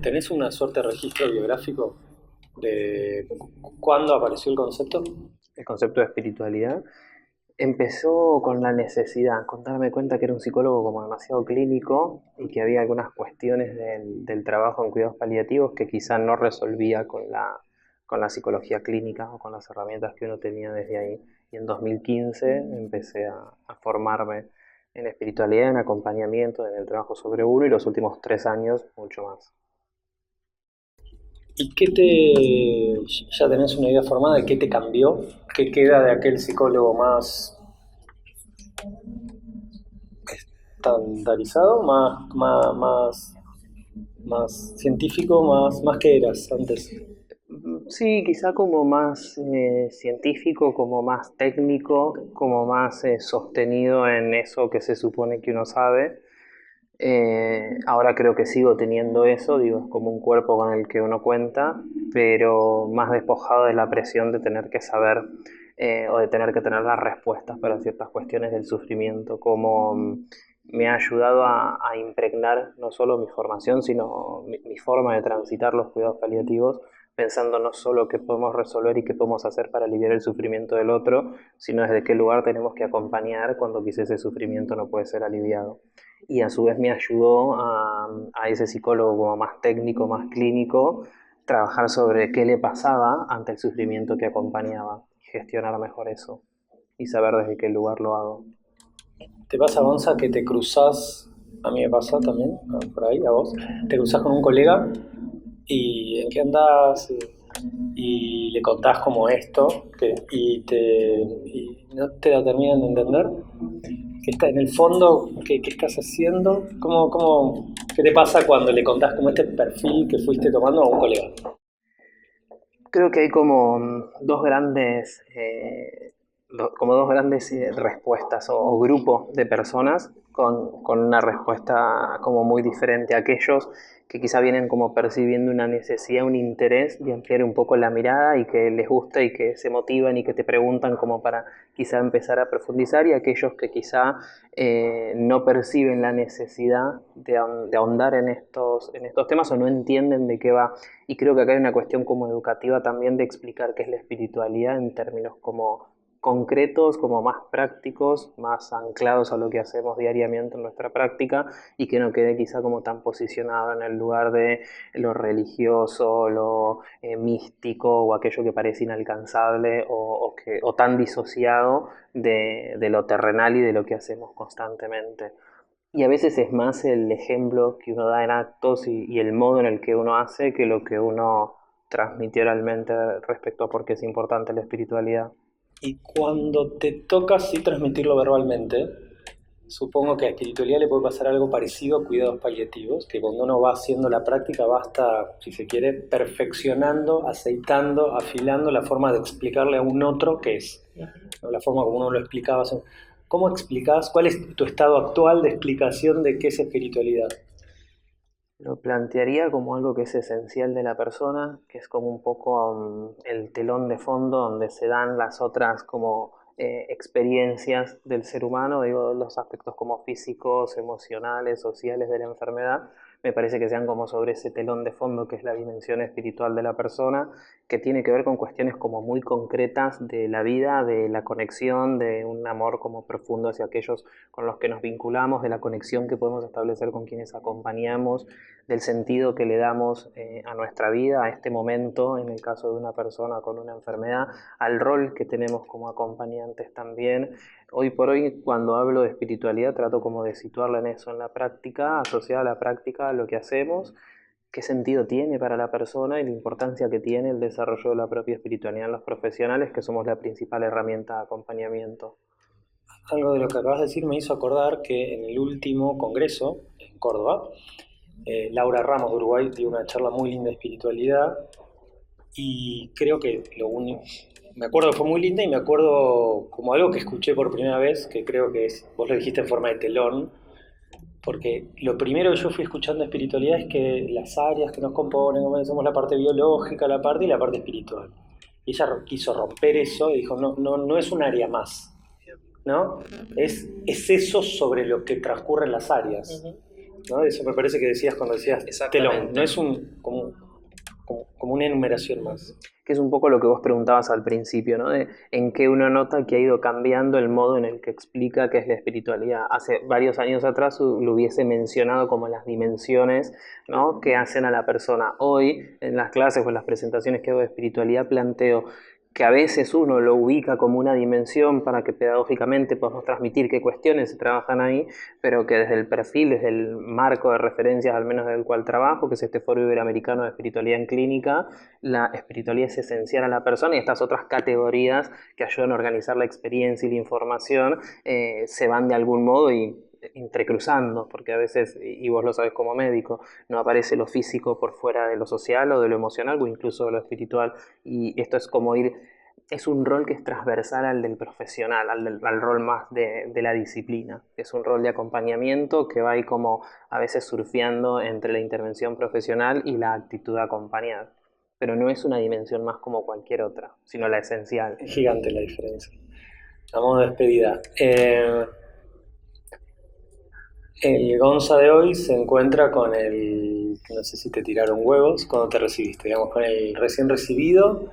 ¿Tenés una suerte de registro biográfico de cuándo apareció el concepto? El concepto de espiritualidad empezó con la necesidad, con darme cuenta que era un psicólogo como demasiado clínico y que había algunas cuestiones del trabajo en cuidados paliativos que quizá no resolvía con la psicología clínica o con las herramientas que uno tenía desde ahí. Y en 2015 empecé a formarme en espiritualidad, en acompañamiento, en el trabajo sobre uno y los últimos 3 años mucho más. ¿Y ya tenés una idea formada de qué te cambió? ¿Qué queda de aquel psicólogo más estandarizado, más científico, más que eras antes? Sí, quizá como más científico, como más técnico, como más sostenido en eso que se supone que uno sabe. Ahora creo que sigo teniendo eso, digo, es como un cuerpo con el que uno cuenta, pero más despojado de la presión de tener que saber o de tener que tener las respuestas para ciertas cuestiones del sufrimiento, como me ha ayudado a impregnar no solo mi formación, sino mi forma de transitar los cuidados paliativos, pensando no solo qué podemos resolver y qué podemos hacer para aliviar el sufrimiento del otro, sino desde qué lugar tenemos que acompañar cuando quizás ese sufrimiento no puede ser aliviado. Y a su vez me ayudó a ese psicólogo como más técnico, más clínico, trabajar sobre qué le pasaba ante el sufrimiento que acompañaba, gestionar mejor eso y saber desde qué lugar lo hago. ¿Te pasa, Gonza, que te cruzás, a mí me pasa también, por ahí, a vos, te cruzás con un colega y en qué andás y le contás como esto y no te la terminan de entender? ¿Qué está en el fondo? ¿Qué estás haciendo? ¿Qué te pasa cuando le contás como este perfil que fuiste tomando a un colega? Creo que hay como dos grandes respuestas o grupos de personas con una respuesta como muy diferente a aquellos que quizá vienen como percibiendo una necesidad, un interés de ampliar un poco la mirada y que les gusta y que se motivan y que te preguntan como para quizá empezar a profundizar y aquellos que quizá no perciben la necesidad de ahondar en estos temas o no entienden de qué va. Y creo que acá hay una cuestión como educativa también de explicar qué es la espiritualidad en términos como concretos, como más prácticos, más anclados a lo que hacemos diariamente en nuestra práctica y que no quede quizá como tan posicionado en el lugar de lo religioso, lo místico o aquello que parece inalcanzable o tan disociado de lo terrenal y de lo que hacemos constantemente. Y a veces es más el ejemplo que uno da en actos y el modo en el que uno hace que lo que uno transmitió oralmente respecto a por qué es importante la espiritualidad. Y cuando te toca sí transmitirlo verbalmente, supongo que a espiritualidad le puede pasar algo parecido a cuidados paliativos, que cuando uno va haciendo la práctica va hasta, si se quiere, perfeccionando, aceitando, afilando la forma de explicarle a un otro qué es, ¿no? La forma como uno lo explicaba. ¿Cómo explicás? ¿Cuál es tu estado actual de explicación de qué es espiritualidad? Lo plantearía como algo que es esencial de la persona, que es como un poco el telón de fondo donde se dan las otras como experiencias del ser humano, digo, los aspectos como físicos, emocionales, sociales de la enfermedad, me parece que sean como sobre ese telón de fondo que es la dimensión espiritual de la persona, que tiene que ver con cuestiones como muy concretas de la vida, de la conexión, de un amor como profundo hacia aquellos con los que nos vinculamos, de la conexión que podemos establecer con quienes acompañamos, del sentido que le damos a nuestra vida, a este momento, en el caso de una persona con una enfermedad, al rol que tenemos como acompañantes también. Hoy por hoy, cuando hablo de espiritualidad, trato como de situarla en eso, en la práctica, asociada a la práctica, a lo que hacemos, qué sentido tiene para la persona y la importancia que tiene el desarrollo de la propia espiritualidad en los profesionales, que somos la principal herramienta de acompañamiento. Algo de lo que acabas de decir me hizo acordar que en el último congreso en Córdoba, Laura Ramos de Uruguay dio una charla muy linda de espiritualidad y creo que lo único, me acuerdo que fue muy linda y me acuerdo como algo que escuché por primera vez, que creo que es, vos lo dijiste en forma de telón, porque lo primero que yo fui escuchando de espiritualidad es que las áreas que nos componen, como somos la parte biológica, la parte y la parte espiritual. Y ella quiso romper eso y dijo, no es un área más, ¿no? Es eso sobre lo que transcurren las áreas. ¿no? Eso me parece que decías cuando decías Exactamente. telón, no es como una enumeración más. Que es un poco lo que vos preguntabas al principio, ¿no? De en qué uno nota que ha ido cambiando el modo en el que explica qué es la espiritualidad. Hace varios años atrás lo hubiese mencionado como las dimensiones, ¿no? Que hacen a la persona. Hoy, en las clases o en las presentaciones que hago de espiritualidad, planteo que a veces uno lo ubica como una dimensión para que pedagógicamente podamos transmitir qué cuestiones se trabajan ahí, pero que desde el perfil, desde el marco de referencias al menos del cual trabajo, que es este Foro Iberoamericano de Espiritualidad en Clínica, la espiritualidad es esencial a la persona y estas otras categorías que ayudan a organizar la experiencia y la información se van de algún modo y entrecruzando, porque a veces, y vos lo sabes como médico, no aparece lo físico por fuera de lo social o de lo emocional o incluso de lo espiritual, y esto es como ir, es un rol que es transversal al del profesional, al rol más de la disciplina, es un rol de acompañamiento que va ahí como a veces surfeando entre la intervención profesional y la actitud acompañada, pero no es una dimensión más como cualquier otra, sino la esencial. Es gigante la diferencia. A modo de despedida. El Gonza de hoy se encuentra con el, no sé si te tiraron huevos cuando te recibiste, digamos, con el recién recibido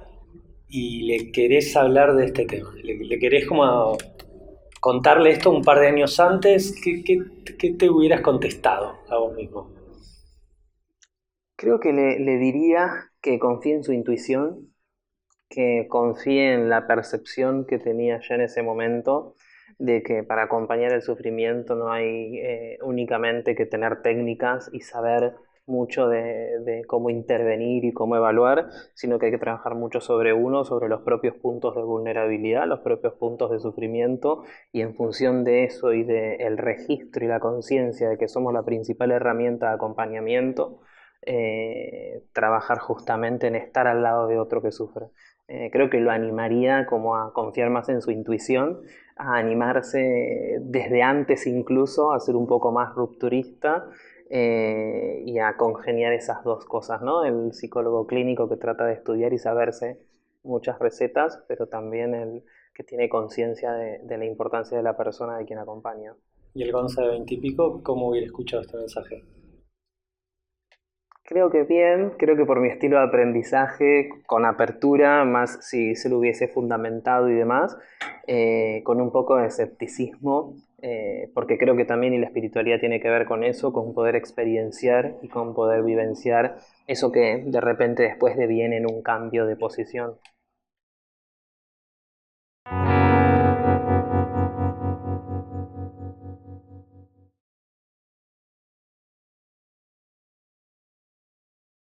y le querés hablar de este tema. Le querés como contarle esto un par de años antes. ¿Qué te hubieras contestado a vos mismo? Creo que le diría que confíe en su intuición, que confíe en la percepción que tenía ya en ese momento de que para acompañar el sufrimiento no hay únicamente que tener técnicas y saber mucho de cómo intervenir y cómo evaluar, sino que hay que trabajar mucho sobre uno, sobre los propios puntos de vulnerabilidad, los propios puntos de sufrimiento, y en función de eso y del registro y la conciencia de que somos la principal herramienta de acompañamiento, trabajar justamente en estar al lado de otro que sufre. Creo que lo animaría como a confiar más en su intuición, a animarse desde antes incluso a ser un poco más rupturista y a congeniar esas dos cosas, ¿no? El psicólogo clínico que trata de estudiar y saberse muchas recetas, pero también el que tiene conciencia de la importancia de la persona de quien acompaña. Y el Gonza de 20 y pico, ¿cómo hubiera escuchado este mensaje? Creo que bien, creo que por mi estilo de aprendizaje, con apertura, más si se lo hubiese fundamentado y demás, con un poco de escepticismo, porque creo que también y la espiritualidad tiene que ver con eso, con poder experienciar y con poder vivenciar eso que de repente después deviene en un cambio de posición.